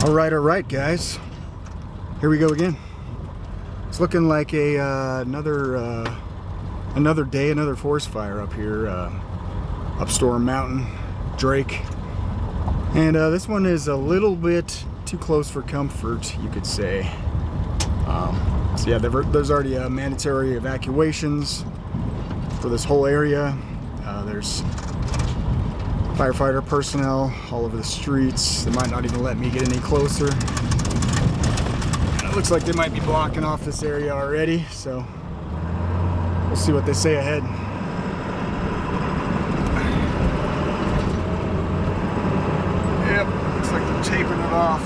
All right, guys. Here we go again. It's looking like another day, another forest fire up here, up Storm Mountain, Drake. And this one is a little bit too close for comfort, you could say. So yeah, there's already mandatory evacuations for this whole area. There's firefighter personnel all over the streets. They might not even let me get any closer. And it looks like they might be blocking off this area already, so we'll see what they say ahead. Yep, looks like they're taping it off.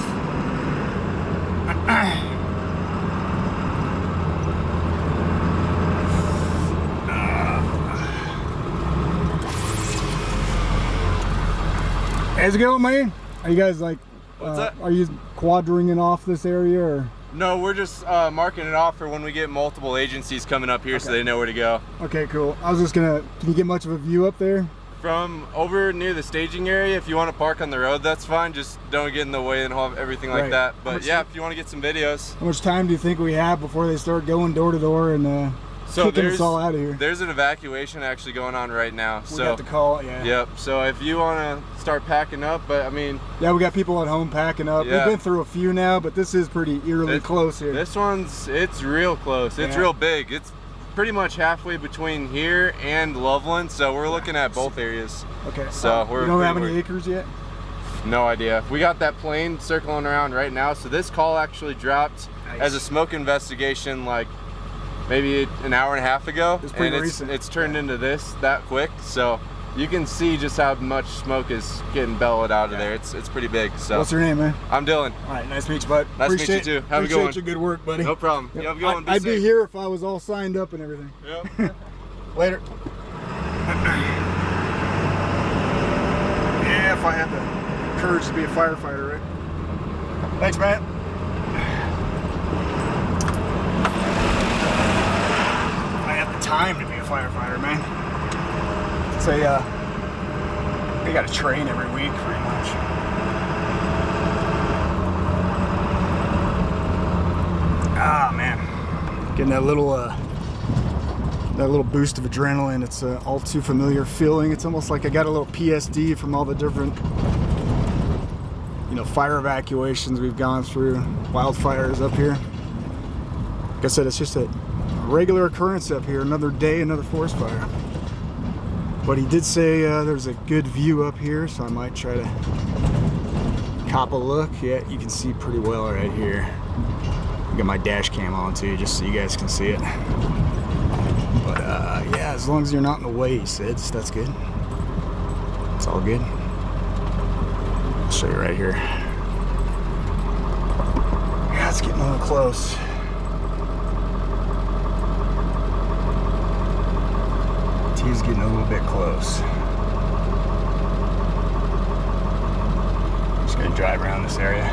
How's it going, man? Are you guys like, What's that? Are you quadringing off this area, or? No, we're just marking it off for when we get multiple agencies coming up here, so they know where to go. Okay, cool. I was just gonna, can you get much of a view up there? From over near the staging area, if you want to park on the road, that's fine. Just don't get in the way and everything like that. But yeah, if you want to get some videos. How much time do you think we have before they start going door to door and kicking us all out of here? There's an evacuation actually going on right now. We got the call, yeah. Yep, so if you want to start packing up, but I mean... Yeah, we got people at home packing up. Yeah. We've been through a few now, but this is pretty eerily close here. This one's, it's real close. It's real big. It's pretty much halfway between here and Loveland, so we're looking at both areas. Okay. So you don't have any acres yet? No idea. We got that plane circling around right now, so this call actually dropped as a smoke investigation like maybe an hour and a half ago, and it's turned into this that quick, so you can see just how much smoke is getting bellowed out of there. It's pretty big. So what's your name, man? I'm Dylan. All right, nice to meet you, bud. Nice to meet you too. Have a good one. Appreciate your good work, buddy. No problem. Yep. You have a good one. I'd be here if I was all signed up and everything. Yep. Later. Yeah, if I had the courage to be a firefighter, right? Thanks, man. Time to be a firefighter, man. It's they got to train every week pretty much. Ah, man, getting that little boost of adrenaline. It's an all too familiar feeling. It's almost like I got a little PSD from all the different fire evacuations we've gone through, wildfires up here. Like I said, it's just a regular occurrence up here. Another day, another forest fire. But he did say there's a good view up here, so I might try to cop a look. Yeah, you can see pretty well right here. I got my dash cam on too, just so you guys can see it. But yeah, as long as you're not in the way, he said, so that's good. It's all good. I'll show you right here. Yeah, it's getting a little close. He's getting a little bit close. Just gonna drive around this area.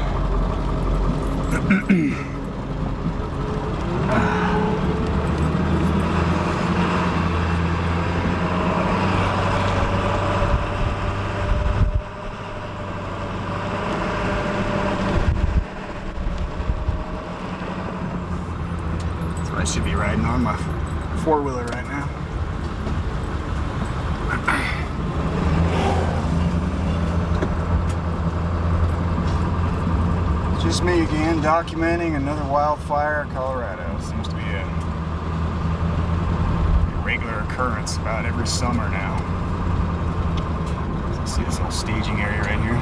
So I should be riding on my four-wheeler right now. Just me again, documenting another wildfire in Colorado. Seems to be a regular occurrence about every summer now. So see this little staging area right here?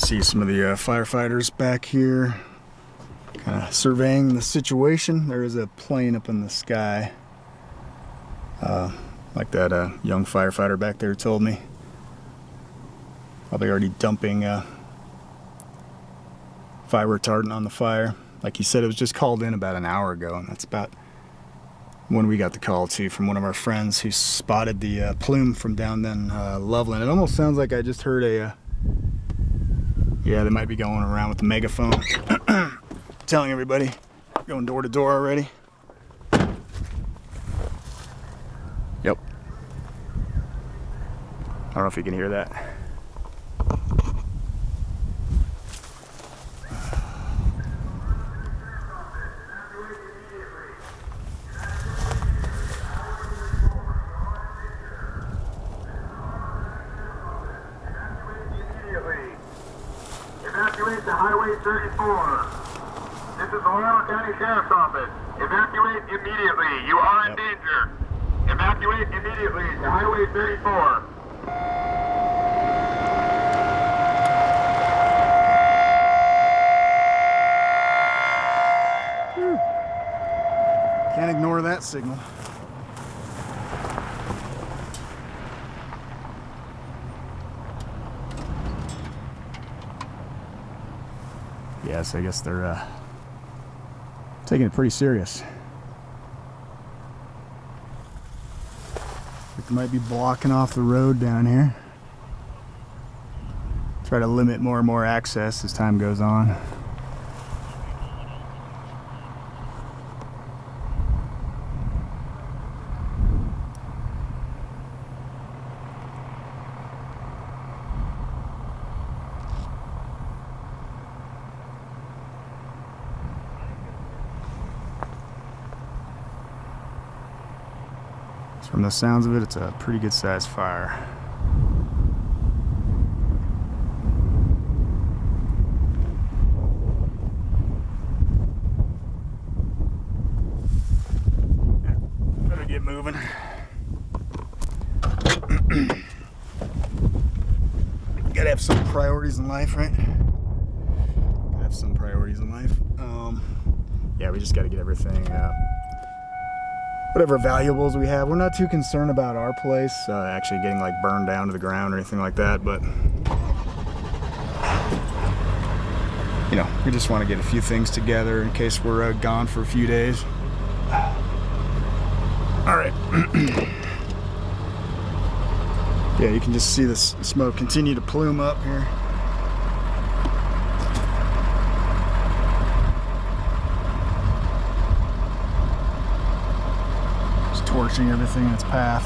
See some of the firefighters back here kind of surveying the situation. There is a plane up in the sky, like that young firefighter back there told me. Probably already dumping fire retardant on the fire. Like he said, it was just called in about an hour ago, and that's about when we got the call too, from one of our friends who spotted the plume from down in Loveland. It almost sounds like I just heard a yeah, they might be going around with the megaphone telling everybody, going door to door already. Yep. I don't know if you can hear that. Evacuate to Highway 34. This is the Larimer County Sheriff's Office. Evacuate immediately. You are in danger. Evacuate immediately to Highway 34. Can't ignore that signal. Yes, I guess they're taking it pretty serious. They might be blocking off the road down here. Try to limit more and more access as time goes on. From the sounds of it, it's a pretty good sized fire. Better get moving. Gotta have some priorities in life, right? Gotta have some priorities in life. Yeah, we just gotta get everything whatever valuables we have. We're not too concerned about our place actually getting like burned down to the ground or anything like that, but you know, we just want to get a few things together in case we're gone for a few days. All right. Yeah, you can just see this smoke continue to plume up here. Torching everything in its path.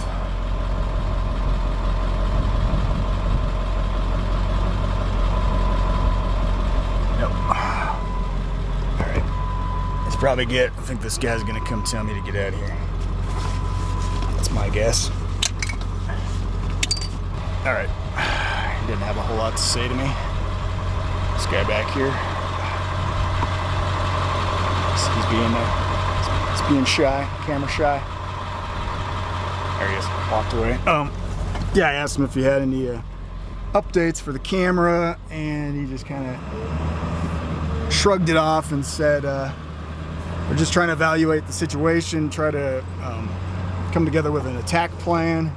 Yep. Alright. Let's probably get, I think this guy's gonna come tell me to get out of here. That's my guess. Alright. He didn't have a whole lot to say to me. This guy back here. He's being shy, camera shy. There he is, walked away. Yeah, I asked him if he had any updates for the camera, and he just kind of shrugged it off and said, we're just trying to evaluate the situation, try to come together with an attack plan.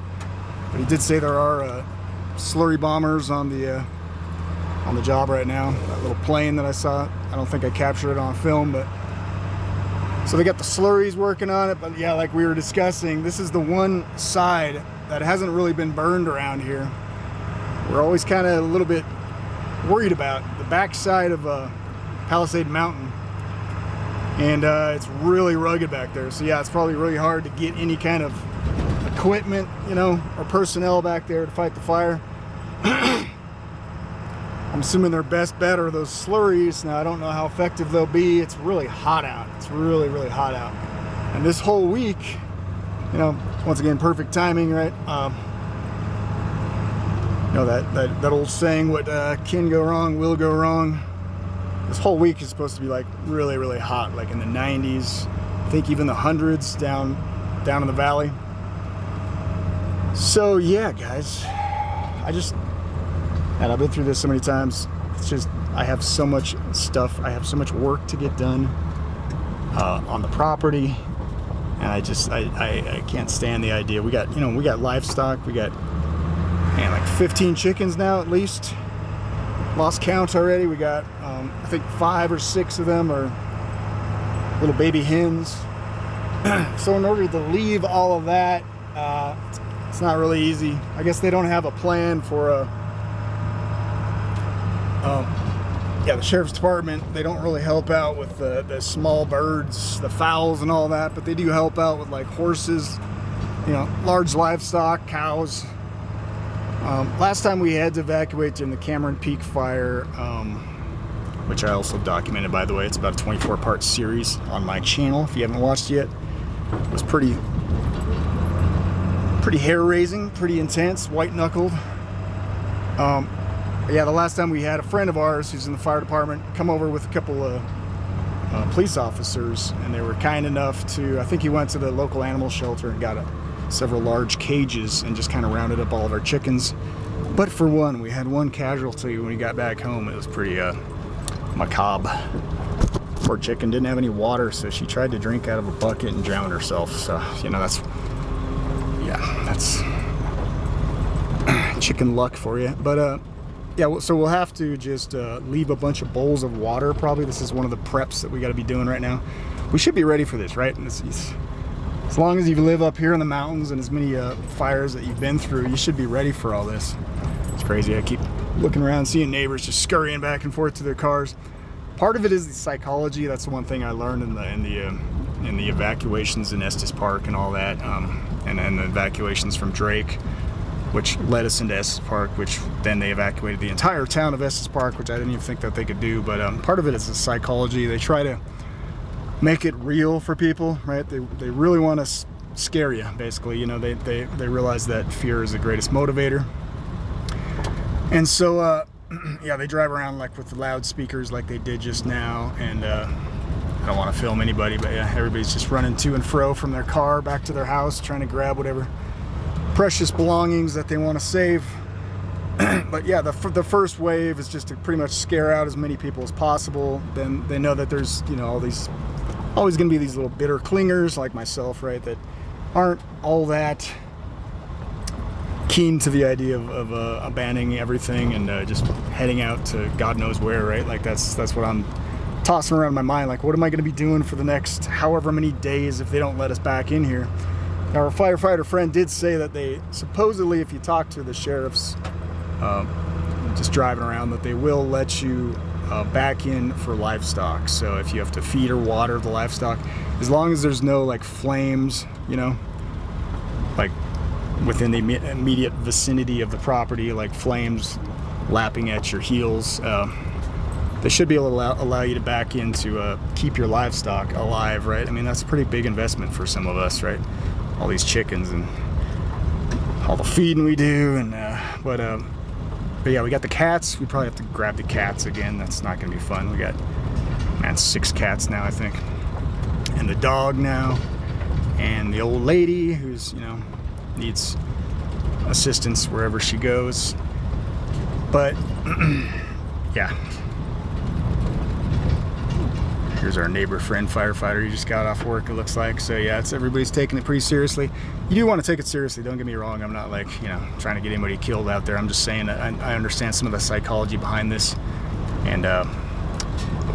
But he did say there are slurry bombers on the job right now. That little plane that I saw, I don't think I captured it on film, but so they got the slurries working on it. But yeah, like we were discussing, this is the one side that hasn't really been burned around here. We're always kind of a little bit worried about the backside of Palisade Mountain, and it's really rugged back there. So yeah, it's probably really hard to get any kind of equipment, you know, or personnel back there to fight the fire. I'm assuming their best bet are those slurries. Now, I don't know how effective they'll be. It's really hot out. It's really, really hot out. And this whole week, you know, once again, perfect timing, right? You know, that old saying, what can go wrong will go wrong. This whole week is supposed to be like really, really hot, like in the 90s. I think even the hundreds down in the valley. So yeah, guys, I And I've been through this so many times. It's just, I have so much stuff. I have so much work to get done on the property. And I can't stand the idea. We got livestock. We got, man, like 15 chickens now at least. Lost count already. We got, I think 5 or 6 of them are little baby hens. So in order to leave all of that, it's not really easy. I guess they don't have a plan for the sheriff's department. They don't really help out with the small birds, the fowls and all that, but they do help out with like horses, large livestock, cows. Last time we had to evacuate during the Cameron Peak fire, which I also documented, by the way. It's about a 24-part series on my channel if you haven't watched yet. It was pretty hair-raising, pretty intense, white-knuckled. Yeah, the last time we had a friend of ours who's in the fire department come over with a couple of police officers, and they were kind enough to, I think he went to the local animal shelter and got several large cages and just kind of rounded up all of our chickens. But for one, we had one casualty when we got back home. It was pretty macabre. Poor chicken didn't have any water, so she tried to drink out of a bucket and drowned herself. So, that's chicken luck for you. But yeah, so we'll have to just leave a bunch of bowls of water probably. This is one of the preps that we got to be doing right now. We should be ready for this, right? And as long as you live up here in the mountains and as many fires that you've been through, you should be ready for all this. It's crazy. I keep looking around, seeing neighbors just scurrying back and forth to their cars. Part of it is the psychology. That's the one thing I learned in the evacuations in Estes Park and all that, and then the evacuations from Drake, which led us into Estes Park, which then they evacuated the entire town of Estes Park, which I didn't even think that they could do. But part of it is the psychology. They try to make it real for people, right? They really want to scare you, basically. They realize that fear is the greatest motivator. And so, yeah, they drive around like with the loudspeakers like they did just now. And I don't want to film anybody, but yeah, everybody's just running to and fro from their car back to their house, trying to grab whatever precious belongings that they want to save. But yeah, the first wave is just to pretty much scare out as many people as possible. Then they know that there's, always going to be these little bitter clingers like myself, right, that aren't all that keen to the idea of abandoning everything and just heading out to God knows where, right? Like that's what I'm tossing around in my mind. Like, what am I going to be doing for the next however many days if they don't let us back in here? Our firefighter friend did say that they supposedly, if you talk to the sheriffs just driving around, that they will let you back in for livestock. So if you have to feed or water the livestock, as long as there's no like flames, like within the immediate vicinity of the property, like flames lapping at your heels, they should be able to allow you to back in to keep your livestock alive, right? I mean, that's a pretty big investment for some of us, right? All these chickens and all the feeding we do, and but yeah, we got the cats. We probably have to grab the cats again. That's not gonna be fun. We got 6 cats now, I think, and the dog now, and the old lady who's needs assistance wherever she goes. But yeah, here's our neighbor friend firefighter. He just got off work, it looks like. So yeah, everybody's taking it pretty seriously. You do want to take it seriously, don't get me wrong. I'm not like trying to get anybody killed out there. I'm just saying that I understand some of the psychology behind this, and the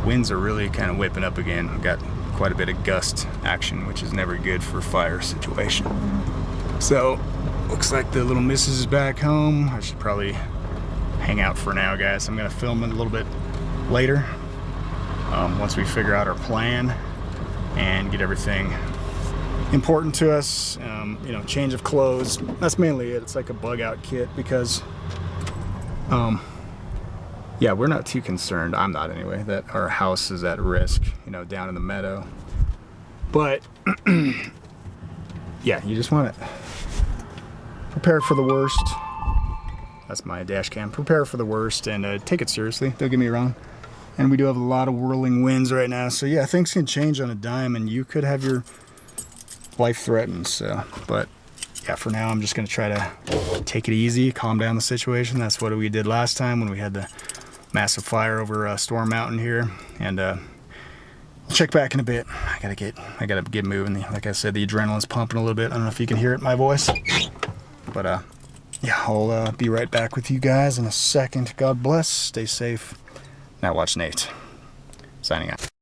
winds are really kind of whipping up again. We've got quite a bit of gust action, which is never good for a fire situation. So looks like the little missus is back home. I should probably hang out for now, guys. I'm gonna film it a little bit later, once we figure out our plan and get everything important to us. Change of clothes, that's mainly it. It's like a bug out kit because yeah, we're not too concerned, I'm not anyway, that our house is at risk, down in the meadow. But yeah, you just want to prepare for the worst. That's my dash cam. Prepare for the worst and take it seriously, don't get me wrong. And we do have a lot of whirling winds right now, so yeah, things can change on a dime and you could have your life threatened. So, but yeah, for now I'm just gonna try to take it easy, calm down the situation. That's what we did last time when we had the massive fire over Storm Mountain here. And I'll check back in a bit. I gotta get moving. Like I said, the adrenaline's pumping a little bit. I don't know if you can hear it in my voice, but yeah, I'll be right back with you guys in a second. God bless. Stay safe. Nightwatch N8 signing out.